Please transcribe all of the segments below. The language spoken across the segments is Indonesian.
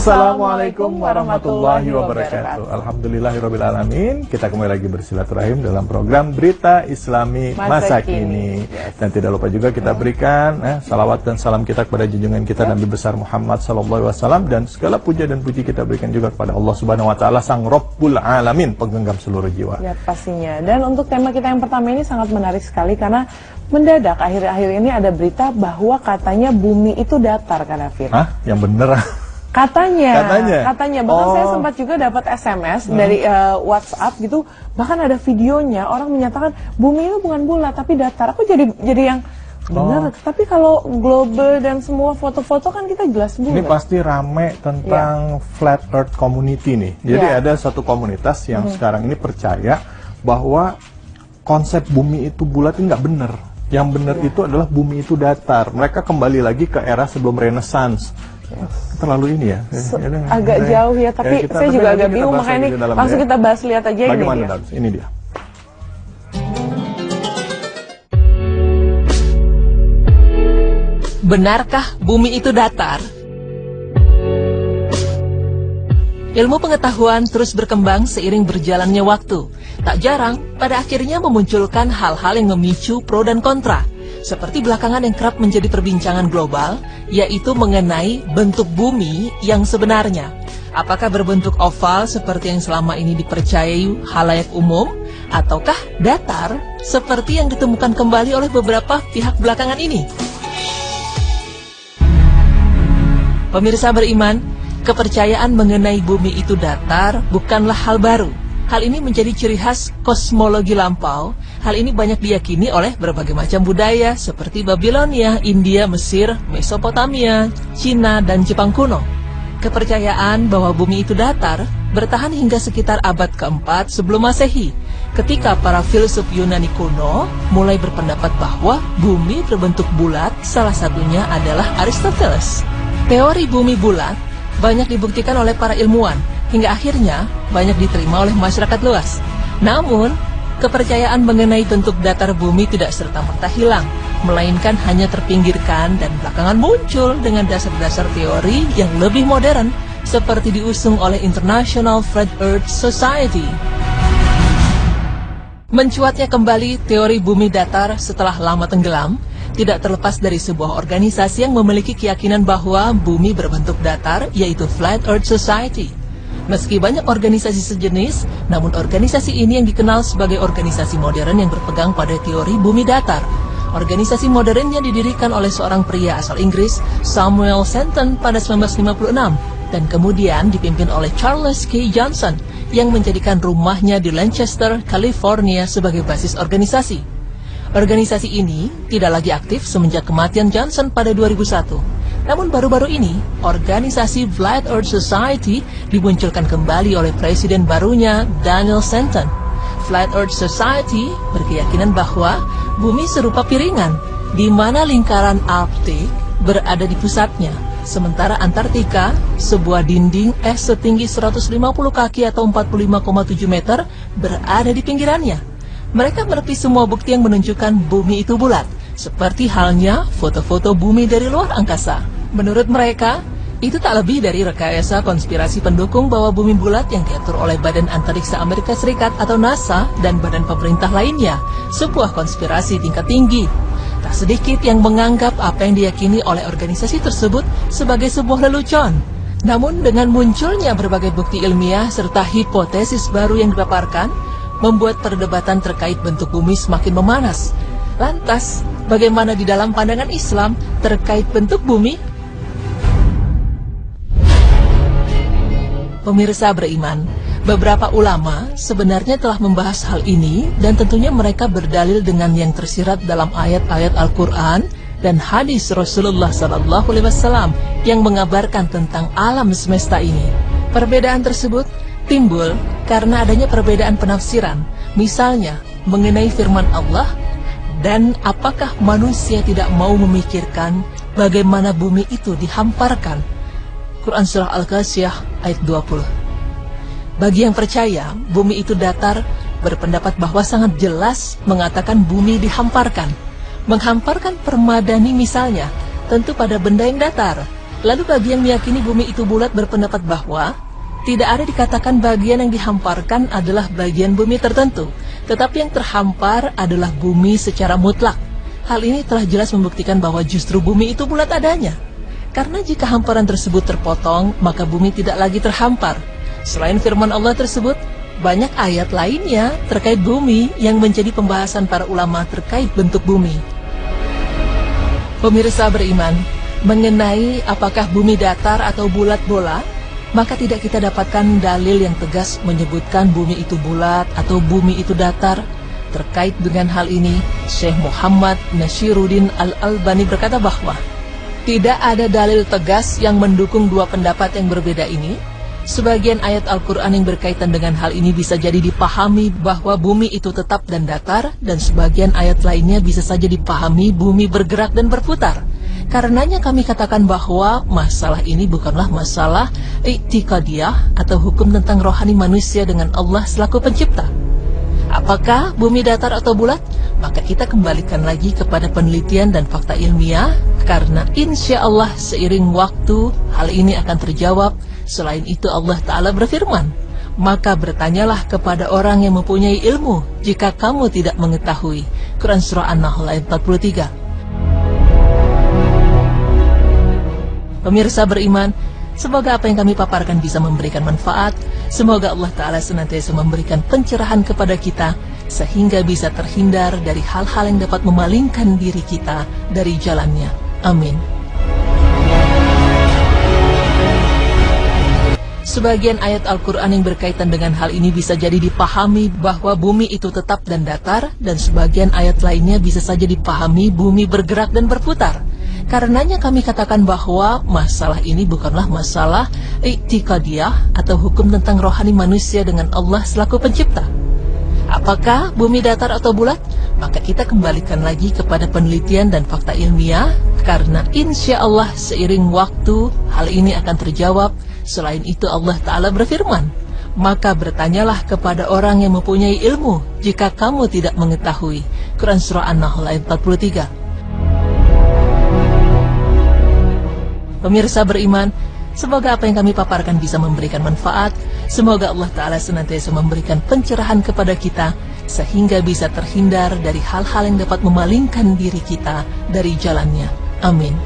Assalamualaikum warahmatullahi wabarakatuh. Alhamdulillahirabbil alamin. Kita kembali lagi bersilaturahim dalam program Berita Islami Masa Kini. Dan tidak lupa juga kita berikan salawat dan salam kita kepada junjungan kita Nabi besar Muhammad sallallahu alaihi wasallam, dan segala puja dan puji kita berikan juga kepada Allah Subhanahu wa taala, Sang Rabbul Alamin, penggenggam seluruh jiwa. Ya, pastinya. Dan untuk tema kita yang pertama ini sangat menarik sekali karena mendadak akhir-akhir ini ada berita bahwa katanya bumi itu datar, Kak David. Hah? Yang bener? Katanya. Bahkan saya sempat juga dapat SMS dari WhatsApp gitu, bahkan ada videonya orang menyatakan bumi itu bukan bulat tapi datar. Aku jadi yang benar. Tapi kalau global dan semua foto-foto kan kita jelas bulat. Ini pasti rame tentang Flat Earth Community nih. Jadi ada satu komunitas yang sekarang ini percaya bahwa konsep bumi itu bulat ini nggak benar. Yang benar itu adalah bumi itu datar. Mereka kembali lagi ke era sebelum Renaissance. Terlalu ini ya, agak jauh ya, tapi saya juga agak bingung, makanya ini langsung kita bahas, lihat aja. Bagaimana ini dia. Benarkah bumi itu datar? Ilmu pengetahuan terus berkembang seiring berjalannya waktu. Tak jarang, pada akhirnya memunculkan hal-hal yang memicu pro dan kontra. Seperti belakangan yang kerap menjadi perbincangan global, yaitu mengenai bentuk bumi yang sebenarnya. Apakah berbentuk oval seperti yang selama ini dipercayai khalayak umum, ataukah datar seperti yang ditemukan kembali oleh beberapa pihak belakangan ini? Pemirsa beriman, kepercayaan mengenai bumi itu datar bukanlah hal baru. Hal ini menjadi ciri khas kosmologi lampau. Hal ini banyak diyakini oleh berbagai macam budaya seperti Babilonia, India, Mesir, Mesopotamia, Cina, dan Jepang kuno. Kepercayaan bahwa bumi itu datar bertahan hingga sekitar abad keempat sebelum Masehi, ketika para filsuf Yunani kuno mulai berpendapat bahwa bumi berbentuk bulat, salah satunya adalah Aristoteles. Teori bumi bulat banyak dibuktikan oleh para ilmuwan, hingga akhirnya banyak diterima oleh masyarakat luas. Namun, kepercayaan mengenai bentuk datar bumi tidak serta-merta hilang, melainkan hanya terpinggirkan dan belakangan muncul dengan dasar-dasar teori yang lebih modern, seperti diusung oleh International Flat Earth Society. Mencuatnya kembali teori bumi datar setelah lama tenggelam, tidak terlepas dari sebuah organisasi yang memiliki keyakinan bahwa bumi berbentuk datar, yaitu Flat Earth Society. Meski banyak organisasi sejenis, namun organisasi ini yang dikenal sebagai organisasi modern yang berpegang pada teori bumi datar. Organisasi modern yang didirikan oleh seorang pria asal Inggris, Samuel Shenton, pada 1956, dan kemudian dipimpin oleh Charles K. Johnson, yang menjadikan rumahnya di Lancaster, California sebagai basis organisasi. Organisasi ini tidak lagi aktif semenjak kematian Johnson pada 2001. Namun baru-baru ini, organisasi Flat Earth Society dimunculkan kembali oleh presiden barunya, Daniel Shenton. Flat Earth Society berkeyakinan bahwa bumi serupa piringan, di mana lingkaran Arktik berada di pusatnya, sementara Antartika, sebuah dinding es setinggi 150 kaki atau 45,7 meter, berada di pinggirannya. Mereka menepi semua bukti yang menunjukkan bumi itu bulat, seperti halnya foto-foto bumi dari luar angkasa. Menurut mereka, itu tak lebih dari rekayasa konspirasi pendukung bahwa bumi bulat yang diatur oleh Badan Antariksa Amerika Serikat atau NASA dan badan pemerintah lainnya, sebuah konspirasi tingkat tinggi. Tak sedikit yang menganggap apa yang diyakini oleh organisasi tersebut sebagai sebuah lelucon. Namun dengan munculnya berbagai bukti ilmiah serta hipotesis baru yang dipaparkan, membuat perdebatan terkait bentuk bumi semakin memanas. Lantas, bagaimana di dalam pandangan Islam terkait bentuk bumi? Pemirsa beriman, beberapa ulama sebenarnya telah membahas hal ini, dan tentunya mereka berdalil dengan yang tersirat dalam ayat-ayat Al-Quran dan hadis Rasulullah SAW yang mengabarkan tentang alam semesta ini. Perbedaan tersebut timbul karena adanya perbedaan penafsiran, misalnya mengenai firman Allah, dan apakah manusia tidak mau memikirkan bagaimana bumi itu dihamparkan. Quran Surah Al-Qasiyah ayat 20. Bagi yang percaya bumi itu datar, berpendapat bahwa sangat jelas mengatakan bumi dihamparkan. Menghamparkan permadani misalnya, tentu pada benda yang datar. Lalu bagi yang meyakini bumi itu bulat berpendapat bahwa tidak ada dikatakan bagian yang dihamparkan adalah bagian bumi tertentu, tetapi yang terhampar adalah bumi secara mutlak. Hal ini telah jelas membuktikan bahwa justru bumi itu bulat adanya. Karena jika hamparan tersebut terpotong, maka bumi tidak lagi terhampar. Selain firman Allah tersebut, banyak ayat lainnya terkait bumi yang menjadi pembahasan para ulama terkait bentuk bumi. Pemirsa beriman, mengenai apakah bumi datar atau bulat bola, maka tidak kita dapatkan dalil yang tegas menyebutkan bumi itu bulat atau bumi itu datar. Terkait dengan hal ini, Syekh Muhammad Nashiruddin Al-Albani berkata bahwa tidak ada dalil tegas yang mendukung dua pendapat yang berbeda ini. Sebagian ayat Al-Quran yang berkaitan dengan hal ini bisa jadi dipahami bahwa bumi itu tetap dan datar, dan sebagian ayat lainnya bisa saja dipahami bumi bergerak dan berputar. Karenanya kami katakan bahwa masalah ini bukanlah masalah i'tiqadiyah atau hukum tentang rohani manusia dengan Allah selaku pencipta. Apakah bumi datar atau bulat? Maka kita kembalikan lagi kepada penelitian dan fakta ilmiah, karena insya Allah seiring waktu hal ini akan terjawab. Selain itu Allah Ta'ala berfirman, maka bertanyalah kepada orang yang mempunyai ilmu jika kamu tidak mengetahui. Quran Surah An-Nahl ayat 43. Pemirsa beriman, semoga apa yang kami paparkan bisa memberikan manfaat. Semoga Allah Ta'ala senantiasa memberikan pencerahan kepada kita, sehingga bisa terhindar dari hal-hal yang dapat memalingkan diri kita dari jalannya. Amin. Sebagian ayat Al-Quran yang berkaitan dengan hal ini bisa jadi dipahami bahwa bumi itu tetap dan datar, dan sebagian ayat lainnya bisa saja dipahami bumi bergerak dan berputar. Karenanya kami katakan bahwa masalah ini bukanlah masalah i'tiqadiyah atau hukum tentang rohani manusia dengan Allah selaku pencipta. Apakah bumi datar atau bulat? Maka kita kembalikan lagi kepada penelitian dan fakta ilmiah, karena insya Allah seiring waktu hal ini akan terjawab. Selain itu Allah Ta'ala berfirman, maka bertanyalah kepada orang yang mempunyai ilmu jika kamu tidak mengetahui. Quran Surah An-Nahl ayat 43. Pemirsa beriman, semoga apa yang kami paparkan bisa memberikan manfaat. Semoga Allah Ta'ala senantiasa memberikan pencerahan kepada kita, sehingga bisa terhindar dari hal-hal yang dapat memalingkan diri kita dari jalannya. Amin.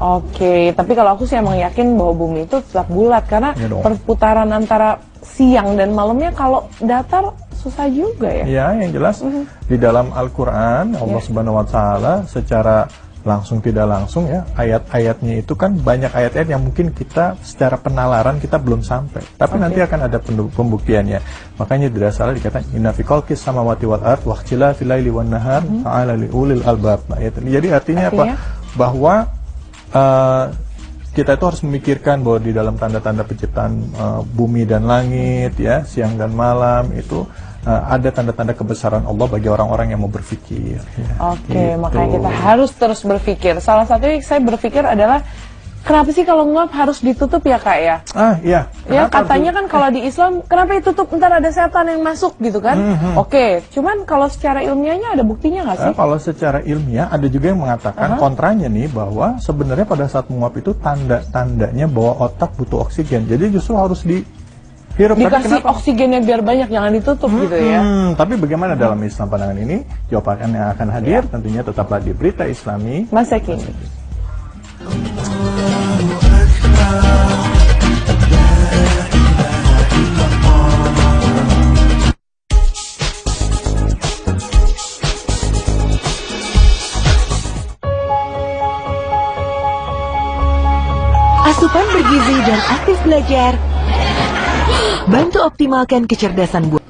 Oke, tapi kalau aku sih emang yakin bahwa bumi itu tetap bulat, karena ya perputaran antara siang dan malamnya kalau datar susah juga ya. Ya, yang jelas di dalam Al-Quran Allah Subhanahu Wa Taala secara langsung tidak langsung ya, ayat-ayatnya itu kan banyak ayat-ayat yang mungkin kita secara penalaran kita belum sampai, tapi nanti akan ada pembuktiannya. Makanya tidak salah dikatakan inna fi khalqis samawati wal ard wa ikhtilafil laili wan nahar ta'ala li ulil albab. Jadi artinya apa? Bahwa kita itu harus memikirkan bahwa di dalam tanda-tanda penciptaan bumi dan langit ya, siang dan malam itu ada tanda-tanda kebesaran Allah bagi orang-orang yang mau berpikir ya. Oke, gitu. makanya kita harus terus berpikir. Salah satu yang saya berpikir adalah, kenapa sih kalau nguap harus ditutup ya Kak ya? Iya. Ya katanya kan kalau di Islam kenapa ditutup, ntar ada setan yang masuk gitu kan? Oke, cuman kalau secara ilmiahnya ada buktinya nggak sih? Kalau secara ilmiah ada juga yang mengatakan kontranya nih, bahwa sebenarnya pada saat menguap itu tanda-tandanya bahwa otak butuh oksigen. Jadi justru harus dihirup. Dikasih oksigennya biar banyak, jangan ditutup gitu ya. Tapi bagaimana dalam Islam pandangan ini? Jawaban yang akan hadir tentunya tetaplah di Berita Islami Masa Kini. Asupan bergizi dan aktif belajar bantu optimalkan kecerdasan buah.